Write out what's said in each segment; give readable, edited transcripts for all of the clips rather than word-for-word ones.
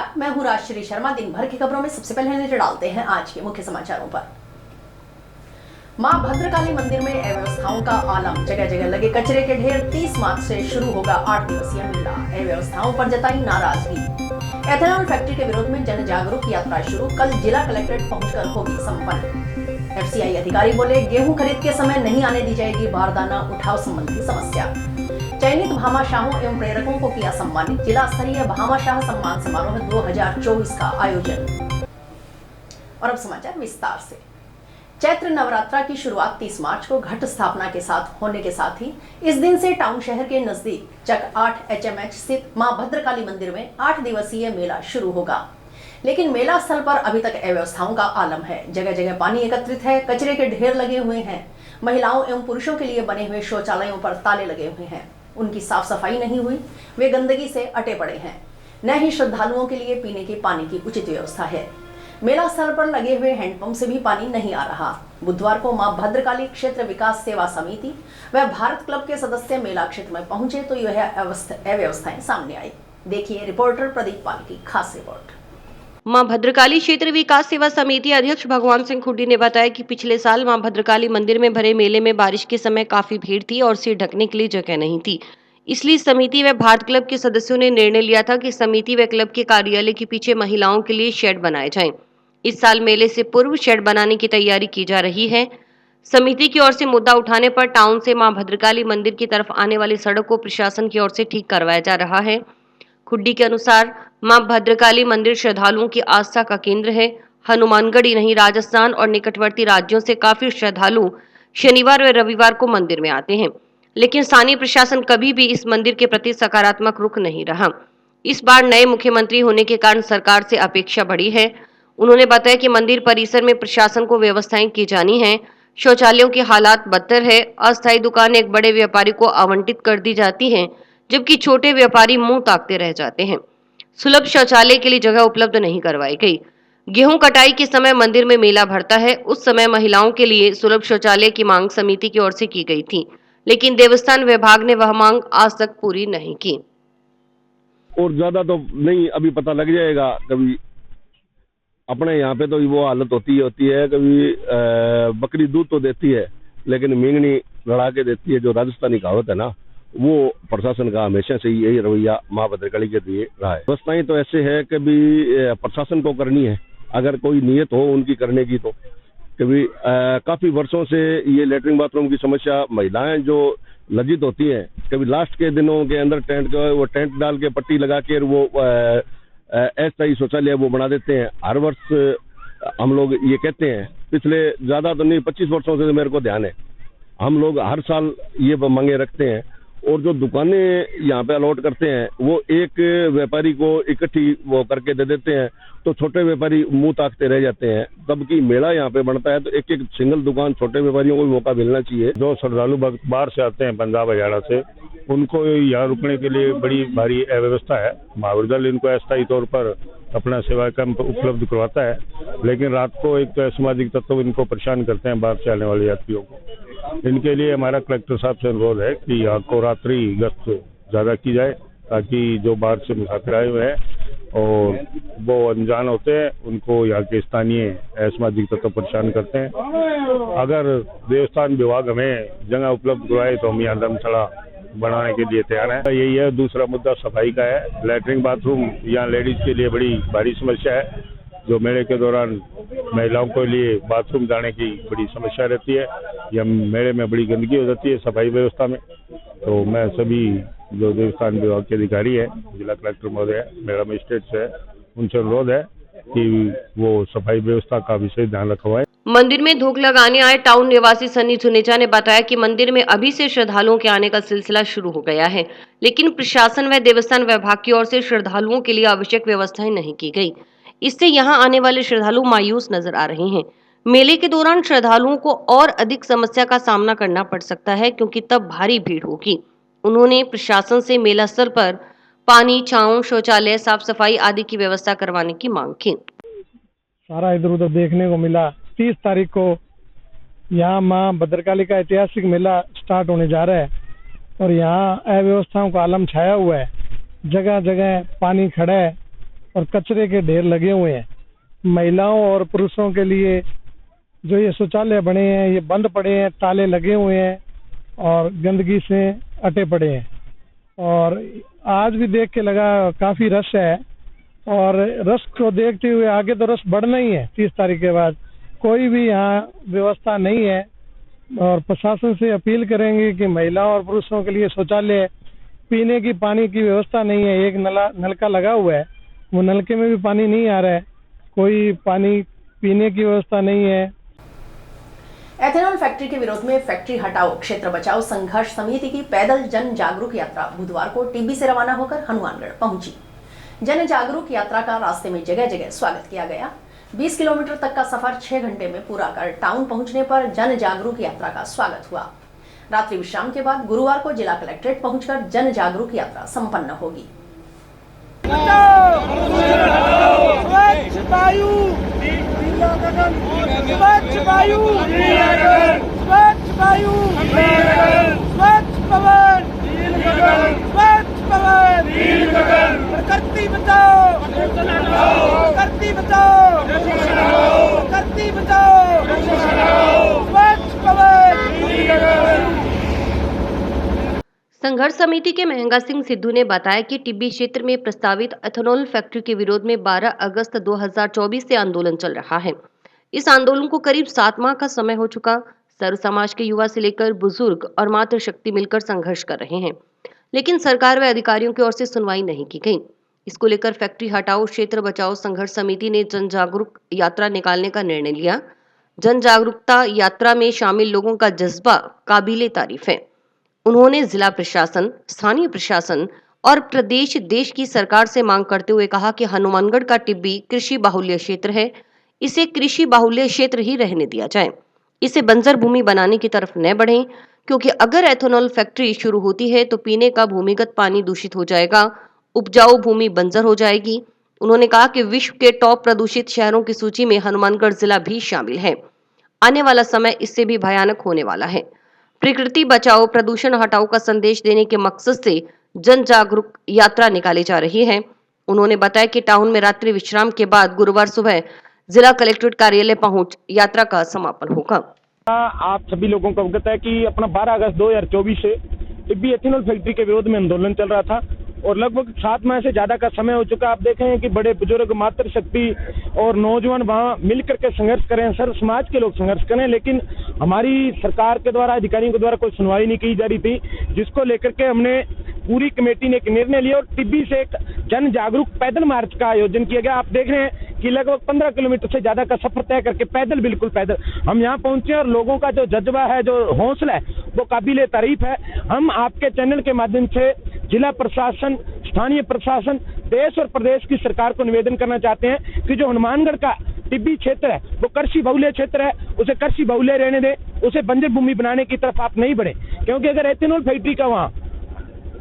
नमस्कार, मैं हूं राजश्री शर्मा। दिन भर की खबरों में सबसे पहले नजर डालते हैं आज के मुख्य समाचारों पर। मां भद्रकाली मंदिर में अव्यवस्थाओं का आलम, जगह जगह लगे कचरे के ढेर। 30 मार्च से शुरू होगा 8 दिवसीय मेला। अव्यवस्थाओं पर जताई नाराजगी। एथेनॉल फैक्ट्री के विरोध में जन जागरूक यात्रा शुरू, कल जिला कलेक्ट्रेट पहुंचकर होगी संपन्न। एफसीआई अधिकारी बोले, गेहूं खरीद के समय नहीं आने दी जाएगी बारदाना उठाव संबंधी समस्या। चयनित भामाशाहों एवं प्रेरकों को किया सम्मानित। जिला स्तरीय भामाशाह सम्मान समारोह 2024 का आयोजन। और अब समाचार विस्तार से। चैत्र नवरात्रा की शुरुआत 30 मार्च को घट स्थापना के साथ होने के साथ ही इस दिन से टाउन शहर के नजदीक चक 8 HMH स्थित मां भद्रकाली मंदिर में 8 दिवसीय मेला शुरू होगा। लेकिन मेला स्थल पर अभी तक अव्यवस्थाओं का आलम है। जगह जगह पानी एकत्रित है, कचरे के ढेर लगे हुए हैं। महिलाओं एवं पुरुषों के लिए बने हुए शौचालयों पर ताले लगे हुए हैं। उनकी साफ सफाई नहीं हुई, वे गंदगी से अटे पड़े हैं। न ही श्रद्धालुओं के लिए पीने के पानी की उचित व्यवस्था है। मेला स्थल पर लगे हुए हैंडपंप से भी पानी नहीं आ रहा। बुधवार को मां भद्रकाली क्षेत्र विकास सेवा समिति व भारत क्लब के सदस्य मेला क्षेत्र में पहुंचे तो यह अव्यवस्थाएं सामने आई। देखिए रिपोर्टर प्रदीप पाल की खास रिपोर्ट। मां भद्रकाली क्षेत्र विकास सेवा समिति अध्यक्ष भगवान सिंह खुड्डी ने बताया कि पिछले साल मां भद्रकाली मंदिर में भरे मेले में बारिश के समय काफी भीड़ थी और सिर ढकने के लिए जगह नहीं थी। इसलिए समिति व भारत क्लब के सदस्यों ने निर्णय लिया था कि समिति व क्लब के कार्यालय के पीछे महिलाओं के लिए शेड बनाए जाएं। इस साल मेले से पूर्व शेड बनाने की तैयारी की जा रही है। समिति की ओर से मुद्दा उठाने पर टाउन से मां भद्रकाली मंदिर की तरफ आने वाली सड़क को प्रशासन की ओर से ठीक करवाया जा रहा है। खुड्डी के अनुसार मां भद्रकाली मंदिर श्रद्धालुओं की आस्था का केंद्र है। हनुमानगढ़ ही नहीं, राजस्थान और निकटवर्ती राज्यों से काफी श्रद्धालु शनिवार व रविवार को मंदिर में आते हैं, लेकिन स्थानीय प्रशासन कभी भी इस मंदिर के प्रति सकारात्मक रुख नहीं रहा। इस बार नए मुख्यमंत्री होने के कारण सरकार से अपेक्षा बढ़ी है। उन्होंने बताया कि मंदिर परिसर में प्रशासन को व्यवस्थाएं की जानी है। शौचालयों की हालात बदतर है। अस्थायी दुकान एक बड़े व्यापारी को आवंटित कर दी जाती है, जबकि छोटे व्यापारी मुंह ताकते रह जाते हैं। सुलभ शौचालय के लिए जगह उपलब्ध नहीं करवाई गई। गेहूं कटाई के समय मंदिर में मेला भरता है, उस समय महिलाओं के लिए सुलभ शौचालय की मांग समिति की ओर से की गई थी, लेकिन देवस्थान विभाग ने वह मांग आज तक पूरी नहीं की। और ज्यादा तो नहीं, अभी पता लग जाएगा। कभी अपने यहाँ पे तो वो हालत होती है कभी बकरी दूध तो देती है, लेकिन मींगनी लड़ा के देती है। जो राजस्थानी कहावत है ना, वो प्रशासन का हमेशा से यही रवैया मां भद्रकाली के लिए रहा है। व्यवस्थाएं तो ऐसे है कि भी प्रशासन को करनी है, अगर कोई नियत हो उनकी करने की। तो कभी काफी वर्षों से ये लेटरिन बाथरूम की समस्या, महिलाएं जो लज्जित होती हैं, कभी लास्ट के दिनों के अंदर टेंट डाल के पट्टी लगा के वो अस्थायी शौचालय वो बना देते हैं। हर वर्ष हम लोग ये कहते हैं, पिछले ज्यादा तो नहीं 25 वर्षों से मेरे को ध्यान है, हम लोग हर साल ये मांगे रखते हैं। और जो दुकानें यहाँ पे अलॉट करते हैं वो एक व्यापारी को इकट्ठी वो करके दे देते हैं, तो छोटे व्यापारी मुंह ताकते रह जाते हैं। तब की मेला यहाँ पे बनता है तो एक एक सिंगल दुकान छोटे व्यापारियों को भी मौका मिलना चाहिए। जो श्रद्धालु भक्त बाहर से आते हैं, पंजाब हरियाणा से, उनको यहाँ रुकने के लिए बड़ी भारी अव्यवस्था है। महाविद्यालय इनको अस्थायी तौर पर अपना सेवा कैंप उपलब्ध करवाता है, लेकिन रात को एक तो सामाजिक तत्व इनको परेशान करते हैं, बाहर से आने वाले यात्रियों को। इनके लिए हमारा कलेक्टर साहब से अनुरोध है कि यहाँ को रात्रि गश्त ज्यादा की जाए, ताकि जो बाहर से मुसाफिर आए हुए हैं और वो अनजान होते हैं, उनको यहाँ के स्थानीय असामाजिक तत्व परेशान करते हैं। अगर देवस्थान विभाग हमें जगह उपलब्ध करवाए तो हम यहाँ धर्मशाला बनाने के लिए तैयार हैं। यही है। दूसरा मुद्दा सफाई का है। लैट्रिन बाथरूम यहाँ लेडीज के लिए बड़ी भारी समस्या है। जो मेले के दौरान महिलाओं के लिए बाथरूम जाने की बड़ी समस्या रहती है, या मेले में बड़ी गंदगी हो जाती है सफाई व्यवस्था में। तो मैं सभी जो देवस्थान विभाग के अधिकारी है, जिला कलेक्टर महोदय, मेरा मजिस्ट्रेट है, उनसे अनुरोध है कि वो सफाई व्यवस्था का विशेष ध्यान रखवाएं। मंदिर में धूप लगाने आए टाउन निवासी सन्नी जुनेजा ने बताया कि मंदिर में अभी से श्रद्धालुओं के आने का सिलसिला शुरू हो गया है, लेकिन प्रशासन व देवस्थान विभाग की ओर से श्रद्धालुओं के लिए आवश्यक व्यवस्थाएं नहीं की गई। इससे यहाँ आने वाले श्रद्धालु मायूस नजर आ रहे हैं। मेले के दौरान श्रद्धालुओं को और अधिक समस्या का सामना करना पड़ सकता है, क्योंकि तब भारी भीड़ होगी। उन्होंने प्रशासन से मेला स्थल पर पानी, छांव, शौचालय, साफ सफाई आदि की व्यवस्था करवाने की मांग की। सारा इधर उधर देखने को मिला। 30 तारीख को यहाँ माँ भद्रकाली का ऐतिहासिक मेला स्टार्ट होने जा रहा है और यहाँ अव्यवस्थाओं का आलम छाया हुआ है। जगह जगह पानी खड़ा है और कचरे के ढेर लगे हुए हैं। महिलाओं और पुरुषों के लिए जो ये शौचालय बने हैं ये बंद पड़े हैं, ताले लगे हुए हैं और गंदगी से अटे पड़े हैं। और आज भी देख के लगा काफ़ी रश है और रश को देखते हुए आगे तो रश बढ़ना ही है। 30 तारीख के बाद कोई भी यहाँ व्यवस्था नहीं है और प्रशासन से अपील करेंगे कि महिलाओं और पुरुषों के लिए शौचालय, पीने की पानी की व्यवस्था नहीं है। एक नलका लगा हुआ है, वो नलके में भी पानी नहीं आ रहा है, कोई पानी पीने की व्यवस्था नहीं है। एथेनॉल फैक्ट्री के विरोध में फैक्ट्री हटाओ क्षेत्र बचाओ संघर्ष समिति की पैदल जन जागरूक यात्रा बुधवार को टिब्बी से रवाना होकर हनुमानगढ़ पहुंची। जन जागरूक यात्रा का रास्ते में जगह जगह स्वागत किया गया। 20 किलोमीटर तक का सफर 6 घंटे में पूरा कर टाउन पहुंचने पर जन जागरूक यात्रा का स्वागत हुआ। रात्रि विश्राम के बाद गुरुवार को जिला कलेक्ट्रेट पहुंचकर जन जागरूक यात्रा संपन्न होगी। प्रकृति बचाओ, प्रकृति बचाओ, प्रकृति बचाओ, स्वच्छ पवन। संघर्ष समिति के महंगा सिंह सिद्धू ने बताया कि टिब्बी क्षेत्र में प्रस्तावित एथेनॉल फैक्ट्री के विरोध में 12 अगस्त 2024 से आंदोलन चल रहा है। इस आंदोलन को करीब 7 माह का समय हो चुका। सर्व समाज के युवा से लेकर बुजुर्ग और मातृशक्ति मिलकर संघर्ष कर रहे हैं, लेकिन सरकार व अधिकारियों की ओर से सुनवाई नहीं की गई। इसको लेकर फैक्ट्री हटाओ क्षेत्र बचाओ संघर्ष समिति ने जन जागरूक यात्रा निकालने का निर्णय लिया। जन जागरूकता यात्रा में शामिल लोगों का जज्बा काबिले तारीफ है। उन्होंने जिला प्रशासन, स्थानीय प्रशासन और प्रदेश देश की सरकार से मांग करते हुए कहा कि हनुमानगढ़ का टिब्बी कृषि बाहुल्य क्षेत्र है, इसे कृषि बाहुल्य क्षेत्र ही रहने दिया जाए, इसे बंजर भूमि बनाने की तरफ न बढ़ें, क्योंकि अगर एथेनॉल फैक्ट्री शुरू होती है तो पीने का भूमिगत पानी दूषित हो जाएगा, उपजाऊ भूमि बंजर हो जाएगी। उन्होंने कहा कि विश्व के टॉप प्रदूषित शहरों की सूची में हनुमानगढ़ जिला भी शामिल है। आने वाला समय इससे भी भयानक होने वाला है। प्रकृति बचाओ प्रदूषण हटाओ का संदेश देने के मकसद से जन जागरूक यात्रा निकाली जा रही है। उन्होंने बताया कि टाउन में रात्रि विश्राम के बाद गुरुवार सुबह जिला कलेक्ट्रेट कार्यालय पहुंच यात्रा का समापन होगा। आप सभी लोगों को अवगत है कि अपना 12 अगस्त 2024 से टिब्बी एथेनॉल फैक्ट्री के विरोध में आंदोलन चल रहा था और लगभग 7 माह से ज्यादा का समय हो चुका। आप देखें कि बड़े बुजुर्ग, मातृशक्ति और नौजवान वहाँ मिलकर के संघर्ष करें, सर्व समाज के लोग संघर्ष करें, लेकिन हमारी सरकार के द्वारा, अधिकारियों के द्वारा कोई सुनवाई नहीं की जा रही थी, जिसको लेकर के हमने पूरी कमेटी ने एक निर्णय लिया और टिब्बी से एक जन जागरूक पैदल मार्च का आयोजन किया गया। आप देख रहे हैं कि लगभग 15 किलोमीटर से ज्यादा का सफर तय करके पैदल, बिल्कुल पैदल हम यहाँ पहुंचे और लोगों का जो जज्बा है, जो हौसला है, वो काबिले तारीफ है। हम आपके चैनल के माध्यम से जिला प्रशासन, स्थानीय प्रशासन, देश और प्रदेश की सरकार को निवेदन करना चाहते हैं कि जो हनुमानगढ़ का टिब्बी क्षेत्र है वो कृषि बहुल्य क्षेत्र है, उसे कृषि बहुल्य रहने दें, उसे बंजर भूमि बनाने की तरफ आप नहीं बढ़े, क्योंकि अगर एथेनॉल फैक्ट्री का वहाँ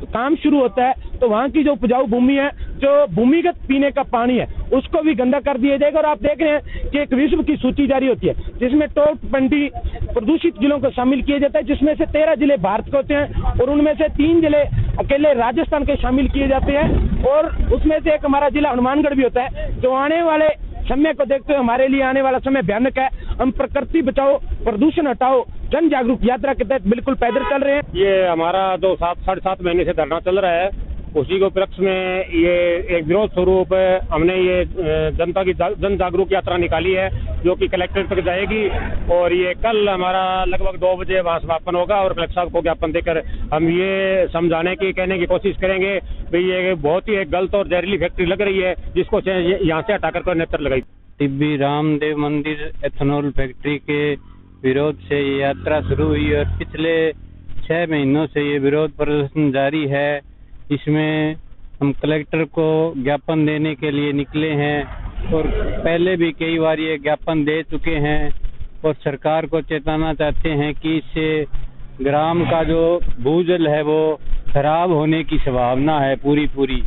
काम शुरू होता है तो वहाँ की जो उपजाऊ भूमि है, जो भूमिगत पीने का पानी है, उसको भी गंदा कर दिया जाएगा। और आप देख रहे हैं कि एक विश्व की सूची जारी होती है जिसमें टॉप 20 प्रदूषित जिलों को शामिल किया जाता है, जिसमें से 13 जिले भारत के होते हैं और उनमें से 3 जिले अकेले राजस्थान के शामिल किए जाते हैं और उसमें से एक हमारा जिला हनुमानगढ़ भी होता है। जो आने वाले समय को देखते हुए हमारे लिए आने वाला समय भयानक है। हम प्रकृति बचाओ प्रदूषण हटाओ जन जागरूक यात्रा के तहत बिल्कुल पैदल चल रहे हैं। ये हमारा जो 7-7.5 महीने से धरना चल रहा है, उसी को उपलक्ष्य में ये एक विरोध स्वरूप हमने ये जनता की जन जागरूक यात्रा निकाली है, जो कि कलेक्ट्रेट तक जाएगी और ये कल हमारा लगभग 2 बजे वहाँ समापन होगा और कलेक्टर साहब को ज्ञापन देकर हम ये समझाने की, कहने की कोशिश करेंगे भाई ये बहुत ही एक गलत और जहरीली फैक्ट्री लग रही है, जिसको यहाँ से हटाकर कोई नेत्र लगाई। टिब्बी रामदेव मंदिर एथेनॉल फैक्ट्री के विरोध से ये यात्रा शुरू हुई और पिछले 6 महीनों से ये विरोध प्रदर्शन जारी है। इसमें हम कलेक्टर को ज्ञापन देने के लिए निकले हैं और पहले भी कई बार ये ज्ञापन दे चुके हैं और सरकार को चेताना चाहते हैं कि इससे ग्राम का जो भूजल है वो खराब होने की संभावना है पूरी।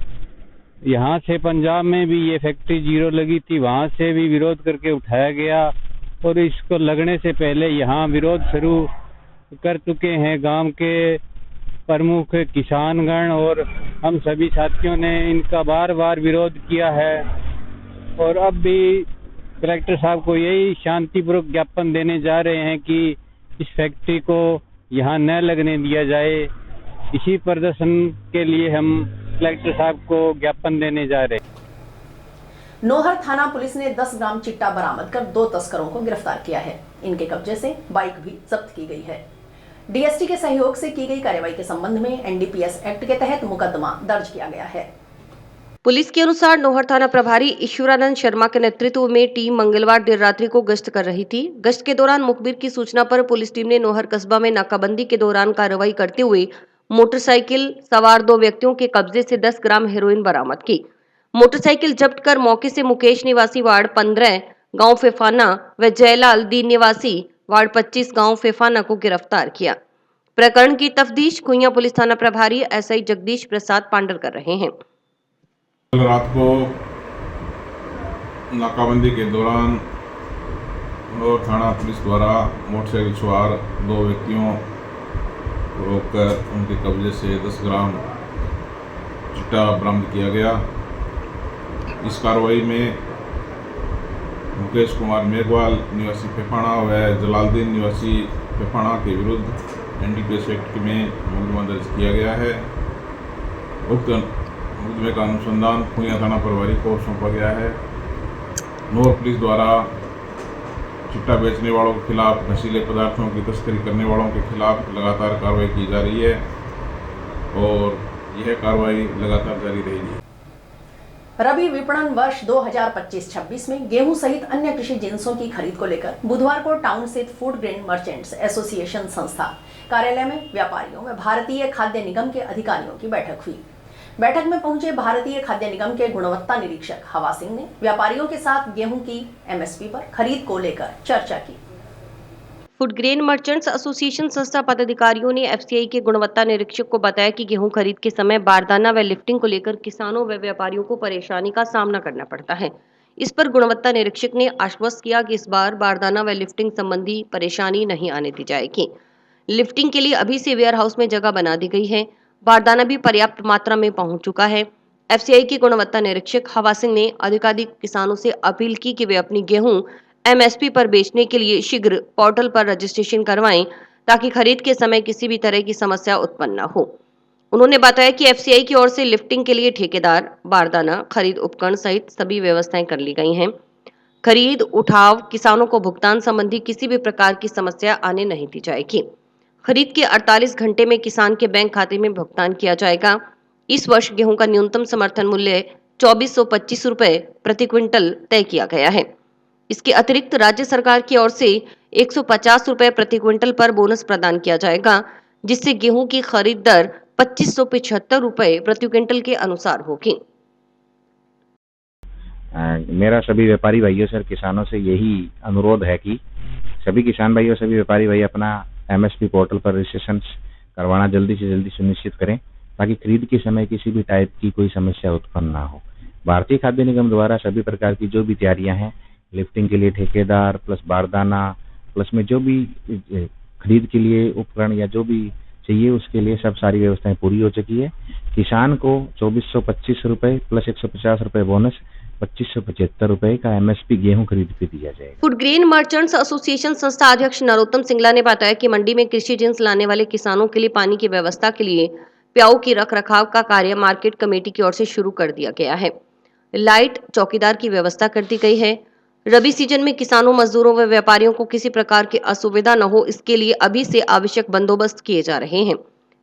यहाँ से पंजाब में भी ये फैक्ट्री जीरो लगी थी, वहाँ से भी विरोध करके उठाया गया और इसको लगने से पहले यहाँ विरोध शुरू कर चुके हैं गांव के प्रमुख किसानगण और हम सभी साथियों ने इनका बार बार विरोध किया है और अब भी कलेक्टर साहब को यही शांतिपूर्वक ज्ञापन देने जा रहे हैं कि इस फैक्ट्री को यहाँ न लगने दिया जाए। इसी प्रदर्शन के लिए हम कलेक्टर साहब को ज्ञापन देने जा रहे हैं। नोहर थाना पुलिस ने 10 ग्राम चिट्टा बरामद कर 2 तस्करों को गिरफ्तार किया है। इनके कब्जे से बाइक भी जब्त की गई है। डीएसटी के सहयोग से की गई कार्रवाई के संबंध में एनडीपीएस एक्ट के तहत मुकदमा दर्ज किया गया है। पुलिस के अनुसार नोहर थाना प्रभारी ईश्वरानंद शर्मा के नेतृत्व में टीम मंगलवार देर रात्रि को गश्त कर रही थी। गश्त के दौरान मुखबिर की सूचना पर पुलिस टीम ने नोहर कस्बा में नाकाबंदी के दौरान कार्रवाई करते हुए मोटरसाइकिल सवार 2 व्यक्तियों के कब्जे से 10 ग्राम हेरोइन बरामद की। मोटरसाइकिल जब्त कर मौके से मुकेश निवासी वार्ड 15 गांव फेफाना व जयलाल दीन निवासी वार्ड 25 गांव फेफाना को गिरफ्तार किया। प्रकरण की तफ्तीश खुइया पुलिस थाना प्रभारी एसआई जगदीश प्रसाद पांडर कर रहे हैं। कल रात को नाकाबंदी के दौरान नोहर थाना पुलिस द्वारा मोटरसाइकिल सवार 2 व्यक्तियों को रोककर उनके कब्जे से 10 ग्राम चिट्टा बरामद किया गया। इस कार्रवाई में मुकेश कुमार मेघवाल निवासी फेफाना व जलालुद्दीन निवासी फेफाना के विरुद्ध एनडीपीएस एक्ट में मुकदमा दर्ज किया गया है। उक्त मुकदमे का अनुसंधान खुइया थाना प्रभारी को सौंपा गया है। नोहर पुलिस द्वारा चिट्टा बेचने वालों के खिलाफ, नशीले पदार्थों की तस्करी करने वालों के खिलाफ लगातार कार्रवाई की जा रही है और यह कार्रवाई लगातार जारी रहेगी। रबी विपणन वर्ष 2025-26 में गेहूं सहित अन्य कृषि जिन्सों की खरीद को लेकर बुधवार को टाउन स्थित फूड ग्रेन मर्चेंट्स एसोसिएशन संस्था कार्यालय में व्यापारियों व भारतीय खाद्य निगम के अधिकारियों की बैठक हुई। बैठक में पहुंचे भारतीय खाद्य निगम के गुणवत्ता निरीक्षक हवा सिंह ने व्यापारियों के साथ गेहूं की एमएसपी पर खरीद को लेकर चर्चा की। फूड ग्रेन मर्चेंट्स एसोसिएशन संस्था पदाधिकारियों ने एफसीआई के गुणवत्ता निरीक्षक को बताया कि गेहूं खरीद के समय बारदाना व लिफ्टिंग को लेकर किसानों व व्यापारियों को परेशानी का सामना करना पड़ता है। इस पर गुणवत्ता निरीक्षक ने आश्वस्त किया कि इस बार बारदाना व लिफ्टिंग संबंधी परेशानी नहीं आने दी जाएगी। लिफ्टिंग के लिए अभी से वेयर हाउस में जगह बना दी गई है। बारदाना भी पर्याप्त मात्रा में पहुंच चुका है। एफसीआई की गुणवत्ता निरीक्षक हवा सिंह ने अधिकाधिक किसानों से अपील की कि वे अपनी गेहूं एमएसपी पर बेचने के लिए शीघ्र पोर्टल पर रजिस्ट्रेशन करवाएं ताकि खरीद के समय किसी भी तरह की समस्या उत्पन्न न हो। उन्होंने बताया कि एफसीआई की ओर से लिफ्टिंग के लिए ठेकेदार, बारदाना खरीद उपकरण सहित सभी व्यवस्थाएं कर ली गई हैं। खरीद उठाव किसानों को भुगतान संबंधी किसी भी प्रकार की समस्या आने नहीं दी जाएगी। खरीद के 48 घंटे में किसान के बैंक खाते में भुगतान किया जाएगा। इस वर्ष गेहूं का न्यूनतम समर्थन मूल्य 2425 रुपए प्रति क्विंटल तय किया गया है। इसके अतिरिक्त राज्य सरकार की ओर से 150 रुपए प्रति क्विंटल पर बोनस प्रदान किया जाएगा, जिससे गेहूं की खरीद दर 2575 रुपए प्रति क्विंटल के अनुसार होगी। मेरा सभी व्यापारी भाइयों से, किसानों से यही अनुरोध है कि सभी किसान भाइयों, सभी व्यापारी भाई अपना एमएसपी पोर्टल पर रजिस्ट्रेशन करवाना जल्दी से जल्दी सुनिश्चित करें ताकि खरीद के समय किसी भी टाइप की कोई समस्या उत्पन्न ना हो। भारतीय खाद्य निगम द्वारा सभी प्रकार की जो भी तैयारियां हैं, लिफ्टिंग के लिए ठेकेदार प्लस बारदाना प्लस में जो भी खरीद के लिए उपकरण या जो भी चाहिए उसके लिए सब सारी व्यवस्थाएं पूरी हो चुकी है। किसान को 2425 रुपए प्लस 150 रुपए बोनस 2575 रुपए का एमएसपी गेहूं खरीद पे दिया जाएगा। फूड ग्रेन मर्चेंट्स एसोसिएशन संस्था अध्यक्ष नरोत्तम सिंगला ने बताया कि मंडी में कृषि जिन्स लाने वाले किसानों के लिए पानी की व्यवस्था के लिए प्याऊ की रखरखाव का कार्य मार्केट कमेटी की ओर से शुरू कर दिया गया है। लाइट चौकीदार की व्यवस्था कर दी गई है। रबी सीजन में किसानों, मजदूरों व व्यापारियों को किसी प्रकार की असुविधा न हो, इसके लिए अभी से आवश्यक बंदोबस्त किए जा रहे हैं।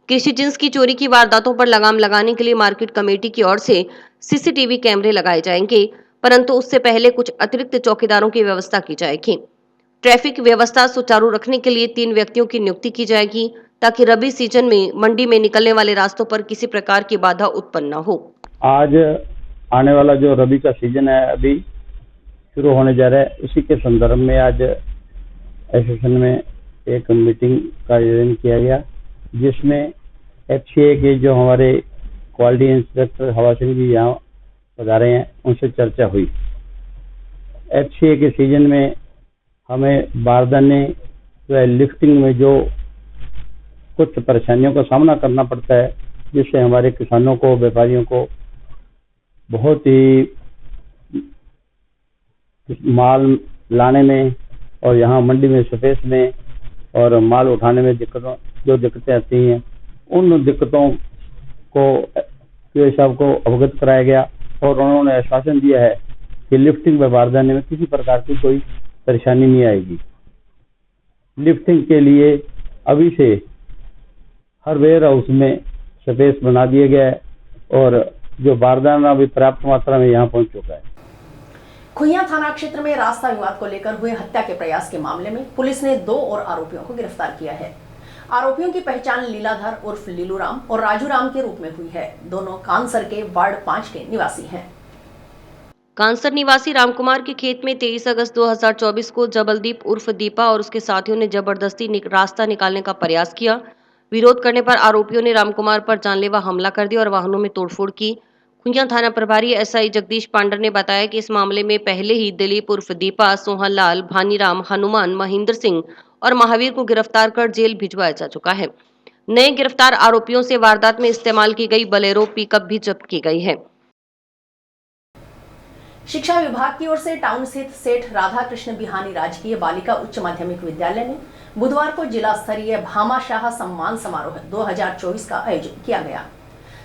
कृषि जिन्स की चोरी की वारदातों पर लगाम लगाने के लिए मार्केट कमेटी की ओर से सीसीटीवी कैमरे लगाए जाएंगे, परंतु उससे पहले कुछ अतिरिक्त चौकीदारों की व्यवस्था की जाएगी। ट्रैफिक व्यवस्था सुचारू रखने के लिए 3 व्यक्तियों की नियुक्ति की जाएगी ताकि रबी सीजन में मंडी में निकलने वाले रास्तों पर किसी प्रकार की बाधा उत्पन्न न हो। आज आने वाला जो रबी का सीजन है अभी शुरू होने जा रहा है, उसी के संदर्भ में आज एसोसिएशन में एक मीटिंग का आयोजन किया गया, जिसमें एफसीआई के जो हमारे क्वालिटी इंस्पेक्टर हवा सिंह जी यहाँ पधारे हैं, उनसे चर्चा हुई। एफसीआई के सीजन में हमें बारदाने व लिफ्टिंग में जो कुछ परेशानियों का सामना करना पड़ता है, जिससे हमारे किसानों को, व्यापारियों को बहुत ही माल लाने में और यहाँ मंडी में, स्पेस में और माल उठाने में जो दिक्कतें आती हैं, उन दिक्कतों को पीओ साहब को अवगत कराया गया और उन्होंने आश्वासन दिया है कि लिफ्टिंग व बारदाने में किसी प्रकार की कोई परेशानी नहीं आएगी। लिफ्टिंग के लिए अभी से हर वेयर हाउस में स्पेस बना दिया गया है और जो बारदाना भी पर्याप्त मात्रा में यहाँ पहुँच चुका है। खुइया थाना क्षेत्र में रास्ता विवाद को लेकर हुए हत्या के प्रयास के मामले में पुलिस ने 2 और आरोपियों को गिरफ्तार किया है। आरोपियों की पहचान लीलाधर उर्फ लीलूराम और राजूराम के रूप में हुई है। दोनों कांसर के वार्ड 5 के निवासी हैं। कांसर निवासी रामकुमार के खेत में 23 अगस्त 2024 को जबलदीप उर्फ दीपा और उसके साथियों ने जबरदस्ती रास्ता निकालने का प्रयास किया। विरोध करने पर आरोपियों ने रामकुमार पर जानलेवा हमला कर दिया और वाहनों में तोड़फोड़ की। खुंया थाना प्रभारी एसआई जगदीश पांडर ने बताया कि इस मामले में पहले ही दिलीप उर्फ दीपा, सोहनलाल, भानीराम, हनुमान, महेंद्र सिंह और महावीर को गिरफ्तार कर जेल भिजवाया जा चुका है। नए गिरफ्तार आरोपियों से वारदात में इस्तेमाल की गई बलेरो पिकअप भी जब्त की गई है। शिक्षा विभाग की ओर से टाउन स्थित सेठ राधा कृष्ण बिहानी राजकीय बालिका उच्च माध्यमिक विद्यालय में बुधवार को जिला स्तरीय भामाशाह सम्मान समारोह 2024 का आयोजन किया गया।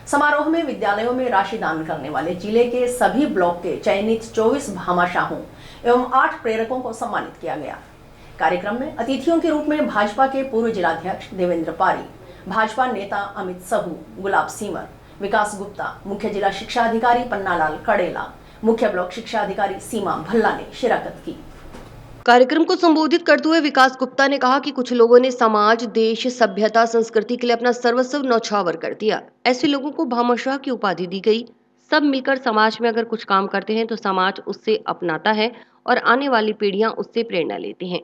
समारोह में विद्यालयों में राशि दान करने वाले जिले के सभी ब्लॉक के चयनित 24 भामाशाहों एवं 8 प्रेरकों को सम्मानित किया गया। कार्यक्रम में अतिथियों के रूप में भाजपा के पूर्व जिलाध्यक्ष देवेंद्र पारी, भाजपा नेता अमित सहू, गुलाब सीमर, विकास गुप्ता, मुख्य जिला शिक्षा अधिकारी पन्नालाल कड़ेला, मुख्य ब्लॉक शिक्षा अधिकारी सीमा भल्ला ने शिरकत की। कार्यक्रम को संबोधित करते हुए विकास गुप्ता ने कहा कि कुछ लोगों ने समाज, देश, सभ्यता, संस्कृति के लिए अपना सर्वस्व न्यौछावर कर दिया। ऐसे लोगों को भामाशाह की उपाधि दी गई। सब मिलकर समाज में अगर कुछ काम करते हैं तो समाज उससे अपनाता है और आने वाली पीढ़ियां उससे प्रेरणा लेती हैं।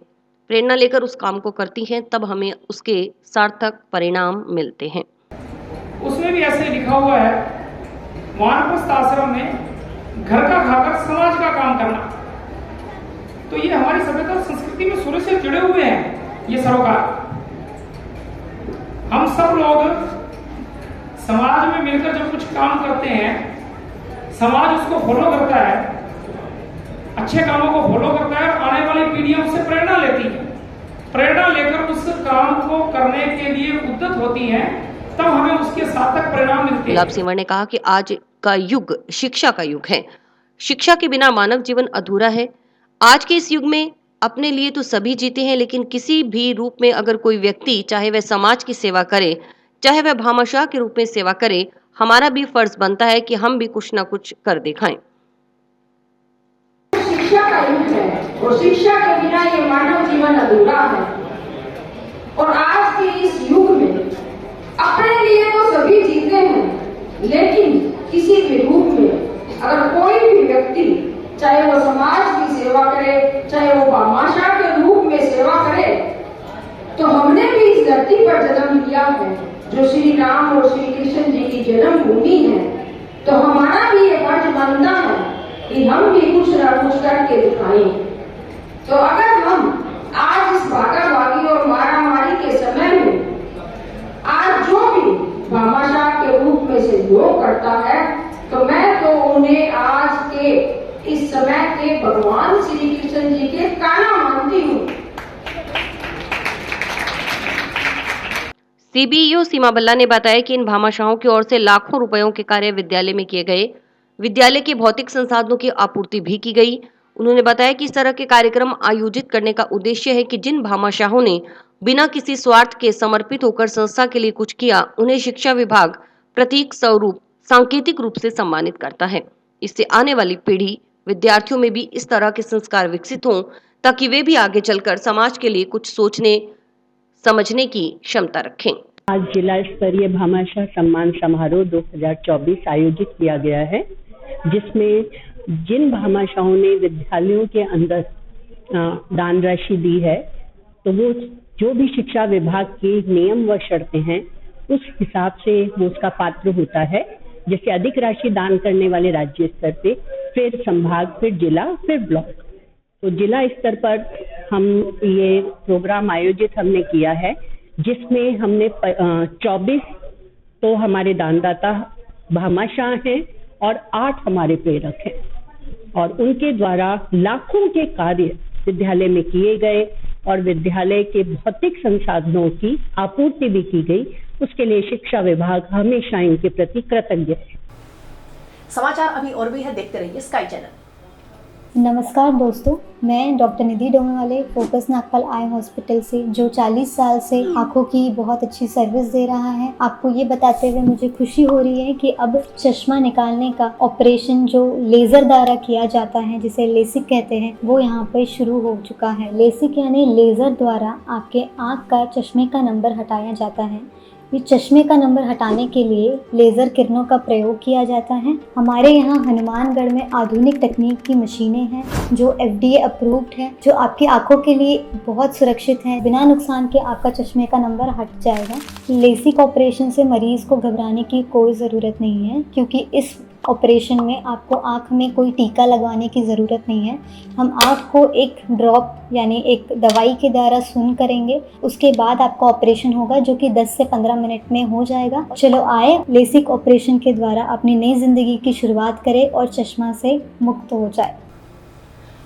प्रेरणा लेकर उस काम को करती हैं, तब हमें उसके सार्थक परिणाम मिलते हैं। उसमें भी ऐसे लिखा हुआ है, वानप्रस्थ आश्रम में घर का खाकर समाज का काम करना। तो ये हमारी सभ्यता और संस्कृति में शुरू से जुड़े हुए हैं ये सरोकार। हम सब लोग समाज में मिलकर जब कुछ काम करते हैं, समाज उसको फॉलो करता है, अच्छे कामों को फॉलो करता है और आने वाली पीढ़ियां उससे प्रेरणा लेती है। प्रेरणा लेकर उस काम को करने के लिए उद्यत होती हैं, तब हमें उसके सार्थक परिणाम मिलते हैं। गुलाब सिमर ने कहा कि आज का युग शिक्षा का युग है। शिक्षा के बिना मानव जीवन अधूरा है। आज के इस युग में अपने लिए तो सभी जीते हैं, लेकिन किसी भी रूप में अगर कोई व्यक्ति, चाहे वह समाज की सेवा करे, चाहे वह भामाशाह के रूप में सेवा करे, हमारा भी फर्ज बनता है कि हम भी कुछ ना कुछ कर दिखाएं। शिक्षा का युग है और शिक्षा के बिना ये मानव जीवन अधूरा है। और आज के इस युग में अपने लिए तो सभी जीते हैं, लेकिन किसी भी रूप में अगर कोई भी व्यक्ति, चाहे वो समाज की सेवा करे, चाहे वो भामाशाह के रूप में सेवा करे, तो हमने भी इस धरती पर जन्म लिया है जो श्री राम और श्री कृष्ण जी की जन्मभूमि है। तो हमारा भी ये फर्ज बनता है कि हम भी कुछ ना कुछ करके दिखाएं। तो अगर हम आज इस भागाभागी और मारामारी के समय में आज जो भी भामाशाह के रूप में सहयोग करता है, तो मैं तो उन्हें आज के इस समय के भगवान श्री कृष्ण जी के काना मानती हूँ। सीबीईओ सीमा भल्ला ने बताया कि इन भामाशाहों की ओर से लाखों रुपयों के कार्य विद्यालय में किए गए। विद्यालय के भौतिक संसाधनों की आपूर्ति भी की गई। उन्होंने बताया कि इस तरह के कार्यक्रम आयोजित करने का उद्देश्य है कि जिन भामाशाहों ने बिना किसी स्वार्थ के समर्पित होकर संस्था के लिए कुछ किया, उन्हें शिक्षा विभाग प्रतीक स्वरूप सांकेतिक रूप से सम्मानित करता है। इससे आने वाली पीढ़ी, विद्यार्थियों में भी इस तरह के संस्कार विकसित हों, ताकि वे भी आगे चलकर समाज के लिए कुछ सोचने समझने की क्षमता रखें। आज जिला स्तरीय भामाशाह सम्मान समारोह 2024 आयोजित किया गया है, जिसमें जिन भामाशाहों ने विद्यालयों के अंदर दान राशि दी है, तो वो जो भी शिक्षा विभाग के नियम व शर्तें हैं उस हिसाब से वो उसका पात्र होता है। जैसे अधिक राशि दान करने वाले राज्य स्तर पे, फिर संभाग, फिर जिला, फिर ब्लॉक। तो जिला स्तर पर हम ये प्रोग्राम आयोजित हमने किया है, जिसमें हमने 24 तो हमारे दानदाता भामाशाह हैं और 8 हमारे प्रेरक हैं और उनके द्वारा लाखों के कार्य विद्यालय में किए गए और विद्यालय के भौतिक संसाधनों की आपूर्ति भी की गई। उसके लिए शिक्षा विभाग हमेशा इनके प्रति कृतज्ञ है। समाचार अभी और भी है, देखते रहिए स्काई चैनल। नमस्कार दोस्तों, मैं डॉक्टर निधि डोमेवाले फोकस नागपाल आई हॉस्पिटल से, जो 40 साल से आंखों की बहुत अच्छी सर्विस दे रहा है। आपको ये बताते हुए मुझे खुशी हो रही है कि अब चश्मा निकालने का ऑपरेशन जो लेज़र द्वारा किया जाता है, जिसे लेसिक कहते हैं, वो यहाँ पर शुरू हो चुका है। लेसिक यानी लेज़र द्वारा आपके आँख का चश्मे का नंबर हटाया जाता है। ये चश्मे का नंबर हटाने के लिए लेज़र किरणों का प्रयोग किया जाता है। हमारे यहाँ हनुमानगढ़ में आधुनिक तकनीक की मशीनें हैं जो FDA अप्रूव्ड है, जो आपकी आंखों के लिए बहुत सुरक्षित है। बिना नुकसान के आपका चश्मे का नंबर हट जाएगा। लेसिक ऑपरेशन से मरीज़ को घबराने की कोई ज़रूरत नहीं है, क्योंकि इस ऑपरेशन में आपको आँख में कोई टीका लगवाने की ज़रूरत नहीं है। हम आँख को एक ड्रॉप यानी एक दवाई के द्वारा सून करेंगे, उसके बाद आपका ऑपरेशन होगा, जो कि 10 से 15 मिनट में हो जाएगा। चलो आए, लेसिक ऑपरेशन के द्वारा अपनी नई ज़िंदगी की शुरुआत करें और चश्मा से मुक्त हो जाए।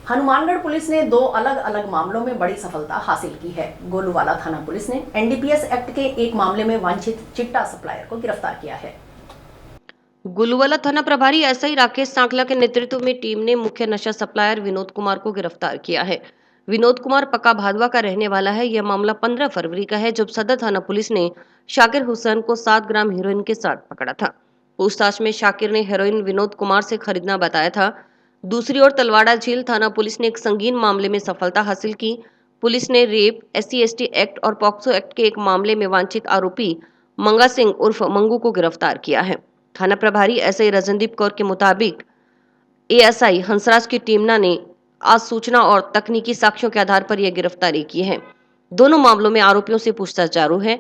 हनुमानगढ़ पुलिस ने 2 अलग अलग मामलों में बड़ी सफलता हासिल की है। गोलूवाला थाना पुलिस ने NDPS एक्ट के एक मामले में वांछित चिट्टा सप्लायर को गिरफ्तार किया है। गुलूवाला थाना प्रभारी SI राकेश सांखला के नेतृत्व में टीम ने मुख्य नशा सप्लायर विनोद कुमार को गिरफ्तार किया है। विनोद कुमार पक्का भादवा का रहने वाला है। यह मामला 15 फरवरी का है, जब सदर थाना पुलिस ने शाकिर हुसैन को 7 ग्राम हेरोइन के साथ पकड़ा था। पूछताछ में शाकिर ने हेरोइन विनोद कुमार से खरीदना बताया था। दूसरी ओर तलवाड़ा झील थाना पुलिस ने एक संगीन मामले में सफलता हासिल की। पुलिस ने रेप, SC/ST एक्ट और पॉक्सो एक्ट के एक मामले में वांछित आरोपी मंगा सिंह उर्फ मंगू को गिरफ्तार किया है। थाना प्रभारी SI रजनदीप कौर के मुताबिक ASI हंसराज की टीम ने आज सूचना और तकनीकी साक्ष्यों के आधार पर यह गिरफ्तारी की है। दोनों मामलों में आरोपियों से पूछताछ जारी है।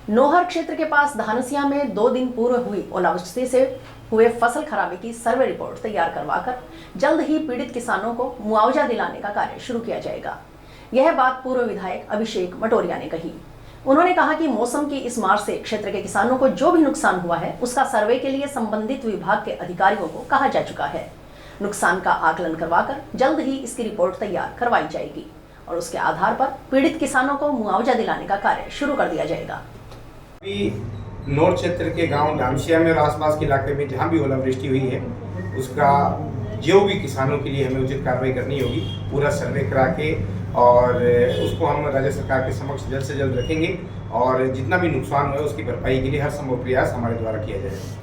नोहर क्षेत्र के पास धानसिया में 2 दिन पूर्व हुई ओलावृष्टि से हुए फसल खराबे की सर्वे रिपोर्ट तैयार करवाकर जल्द ही पीड़ित किसानों को मुआवजा दिलाने का कार्य शुरू किया जाएगा। यह बात पूर्व विधायक अभिषेक मटोरिया ने कही। उन्होंने कहा कि मौसम की इस मार से क्षेत्र के किसानों को जो भी नुकसान हुआ है, उसका सर्वे के लिए संबंधित विभाग के अधिकारियों को कहा जा चुका है। नुकसान का आकलन करवाकर जल्द ही इसकी रिपोर्ट तैयार करवाई जाएगी और उसके आधार पर पीड़ित किसानों को मुआवजा दिलाने का कार्य शुरू कर दिया जाएगा। अभी नॉर्थ क्षेत्र के गांव धामसिया में और आसपास के इलाके में जहां भी ओलावृष्टि हुई है, उसका जो भी किसानों के लिए हमें उचित कार्रवाई करनी होगी, पूरा सर्वे करा के और उसको हम राज्य सरकार के समक्ष जल्द से जल्द रखेंगे और जितना भी नुकसान हुआ है उसकी भरपाई के लिए हर संभव प्रयास हमारे द्वारा किया जाएगा।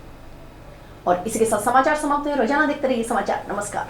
और इसी के साथ समाचार समाप्त हुए। रोजाना देखते रहिए समाचार। नमस्कार।